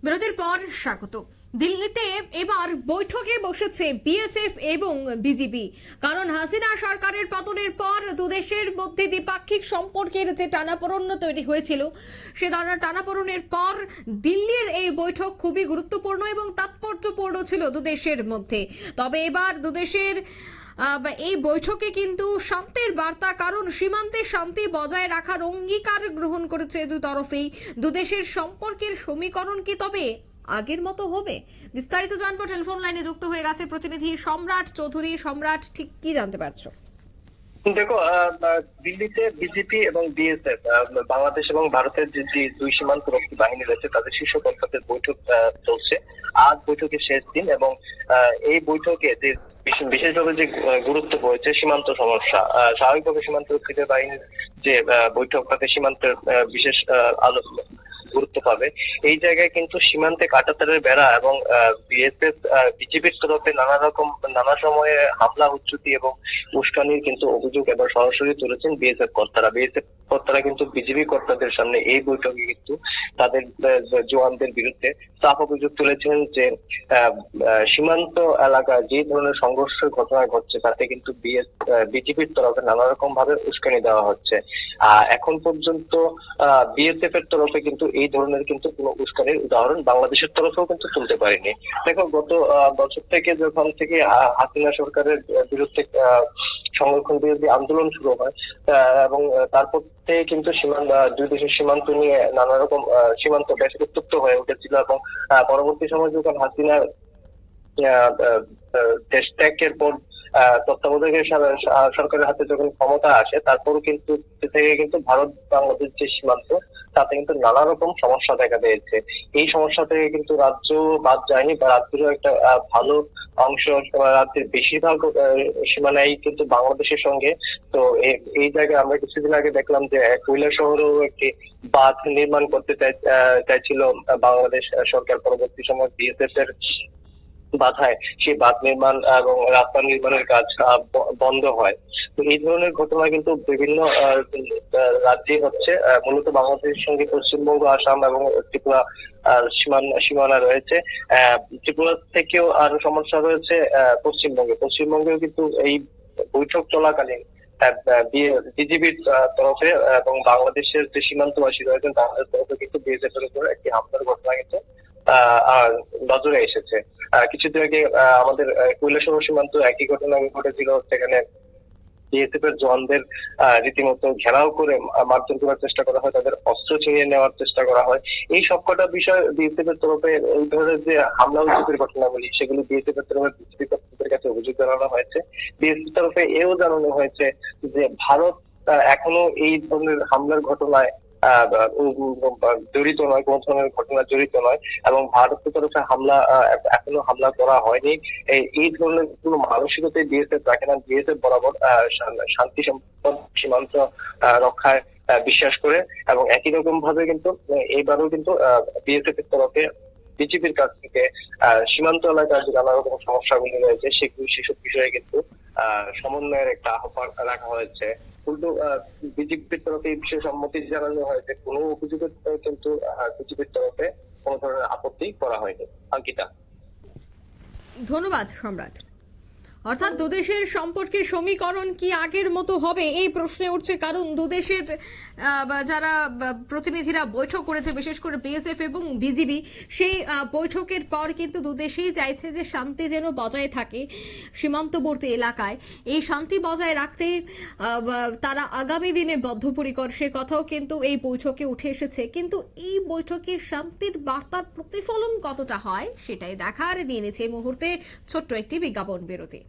বিরতির পর স্বাগত। দিল্লিতে এবার বৈঠকে বসেছে বিএসএফ এবং বিজিবি। কারণ হাসিনা সরকারের পতনের পর দুদেশের মধ্যে দ্বিপাক্ষিক সম্পর্কের যে টানাপোড়েন তৈরি হয়েছিল, সে টানাপোড়েনের পর দিল্লির এই বৈঠক খুবই গুরুত্বপূর্ণ এবং তাৎপর্যপূর্ণ ছিল দুদেশের মধ্যে। তবে এবার দুদেশের এই বৈঠকে কিন্তু শান্তির বার্তা, কারণ সীমান্তে শান্তি বজায় রাখার অঙ্গীকার গ্রহণ করেছে দুই তরফেই। দুদেশের সম্পর্কের সমীকরণ কি তবে আগের মতো হবে? বিস্তারিত জানবো। টেলিফোন লাইনে যুক্ত হয়ে গেছে প্রতিনিধি সম্রাট চৌধুরী। সম্রাট, ঠিক কি জানতে পারছো? দেখো, দিল্লিতে বিজেপি এবং বিএসএফ, বাংলাদেশ এবং ভারতের যে দুই সীমান্তরক্ষী বাহিনী রয়েছে তাদের শীর্ষ কর্তাদের বৈঠক চলছে। আজ বৈঠকের শেষ দিন এবং এই বৈঠকে যে বিশেষভাবে যে গুরুত্ব রয়েছে সীমান্ত সমস্যা। স্বাভাবিকভাবে সীমান্তরক্ষীদের বাহিনীর যে বৈঠক তাতে সীমান্তের বিশেষ গুরুত্ব পাবে। এই জায়গায় কিন্তু সীমান্তে কাঁটাতারের বেড়া এবং বিএসএফ বিজেপির তরফে নানা সময়ে হামলা, উচ্ছুতি এবং উস্কানির কিন্তু অভিযোগ এবার সরাসরি তুলেছেন বিএসএফ কর্তারা কিন্তু বিজেপি কর্তাদের সামনে এই বৈঠকে কিন্তু তাদের জওয়ানদের বিরুদ্ধে সাফ অভিযোগ তুলেছেন যে সীমান্ত এলাকায় যে ধরনের সংঘর্ষের ঘটনা ঘটছে তাতে কিন্তু বিজেপির তরফে নানা রকম ভাবে উস্কানি দেওয়া হচ্ছে। এখন পর্যন্ত বিএসএফ এর তরফে কিন্তু এই ধরনের কিন্তু কোনো উস্কানির উদাহরণ বাংলাদেশের তরফেও কিন্তু তুলতে পারেনি। দেখো, গত বছর থেকে যখন থেকে হাসিনা সরকারের বিরুদ্ধে সংরক্ষণ বিরোধী আন্দোলন শুরু হয় এবং তারপর থেকে কিন্তু দুই দেশের সীমান্ত নিয়ে নানা রকম সীমান্ত বেশ উত্তপ্ত হয়ে উঠেছিল এবং পরবর্তী সময় যখন হাসিনার দেশ ত্যাগের পর তত্ত্বাবধায়ক সরকারের হাতে যখন ক্ষমতা আসে, তারপরও কিন্তু থেকে কিন্তু ভারত বাংলাদেশ যে সীমান্ত তাতে কিন্তু নানা রকম সমস্যা দেখা দিয়েছে। এই সমস্যা থেকে কিন্তু রাজ্য বাদ যায়নি বা রাজ্যেরও একটা ভালো অংশ, রাজ্যের বেশিরভাগ সীমানাই কিন্তু বাংলাদেশের সঙ্গে। তো এই জায়গায় আমরা কিছুদিন আগে দেখলাম যে কৈলাসহরেও একটি বাঁধ নির্মাণ করতে চাইছিল বাংলাদেশ সরকার। পরবর্তী সময় বিএসএফ এর বাধায় সেই বাঁধ নির্মাণ এবং রাস্তা নির্মাণের কাজ বন্ধ হয়। তো এই ধরনের ঘটনা কিন্তু বিভিন্ন রাজ্যে হচ্ছে। মূলত বাংলাদেশের সঙ্গে পশ্চিমবঙ্গ, আসাম এবং ত্রিপুরা সীমানা রয়েছে। ত্রিপুরা থেকেও আরো সমস্যা রয়েছে পশ্চিমবঙ্গেও কিন্তু এই বৈঠক চলাকালীন বিজিবির তরফে এবং বাংলাদেশের যে সীমান্তবাসী রয়েছেন তাদের তরফে কিন্তু বিএসএফ এর উপর একটি হামলার ঘটনা কিন্তু নজরে এসেছে। কিছুদিন আগে আমাদের কৈলাসহর সীমান্ত একই ঘটনা ঘটেছিল। সেখানে বিএসএফ এর জওয়ানদের রীতিমতো ঘেরাও করে মারধর করার চেষ্টা করা হয়, তাদের অস্ত্র ছিনিয়ে নেওয়ার চেষ্টা করা হয়। এই সবকটা বিষয় বিএসএফ এর তরফে এই ধরনের যে হামলা উচ্ছুতির ঘটনাগুলি সেগুলি বিএসএফ এর তরফে বিজেপি কর্তৃপক্ষের কাছে অভিযোগ জানানো হয়েছে। বিএসএফ তরফে এও জানানো হয়েছে যে ভারত এখনো এই ধরনের হামলার ঘটনায় জড়িত নয়, কোন ধরনের ঘটনা জড়িত নয় এবং ভারতের তরফে এখনো হামলা করা হয়নি। এই ধরনের কোনো মানসিকতায় বিএসএফ রাখে না। বিএসএফ বরাবর শান্তি সম্পদ সীমান্ত রক্ষায় বিশ্বাস করে এবং একই রকম ভাবে কিন্তু এইবারও কিন্তু বিএসএফ এর তরফে বিজেপির কাছ থেকে সীমান্ত এলাকার যে নানা রকম সমস্যাগুলি রয়েছে সেসব বিষয়ে কিন্তু সমন্বয়ের একটা আহ্বান রাখা হয়েছে। কিন্তু বিজেপির তরফে এই বিষয়ে সম্মতি জানানো হয়েছে। কোনো অভিযোগের কিন্তু বিজেপির তরফে কোনো ধরনের আপত্তি করা হয়নি। অঙ্কিতা, ধন্যবাদ সম্রাট। অর্থাৎ দুদেশের সম্পর্কের সমীকরণ কি আগের মতো হবে এই প্রশ্নে উঠছে, কারণ দুদেশের যারা প্রতিনিধিরা বৈঠক করেছে, বিশেষ করে বিএসএফ এবং বিজিবি, সেই বৈঠকের পর কিন্তু দুদেশেই চাইছে যে শান্তি যেন বজায় থাকে সীমান্তবর্তী এলাকায়। এই শান্তি বজায় রাখতে তারা আগামী দিনে বদ্ধপরিকর, সে কথাও কিন্তু এই বৈঠকে উঠে এসেছে। কিন্তু এই বৈঠকের শান্তির বার্তার প্রতিফলন কতটা হয় সেটাই দেখার। নিয়ে নিচ্ছে এই মুহূর্তে ছোট্ট একটি বিজ্ঞাপন বিরতি।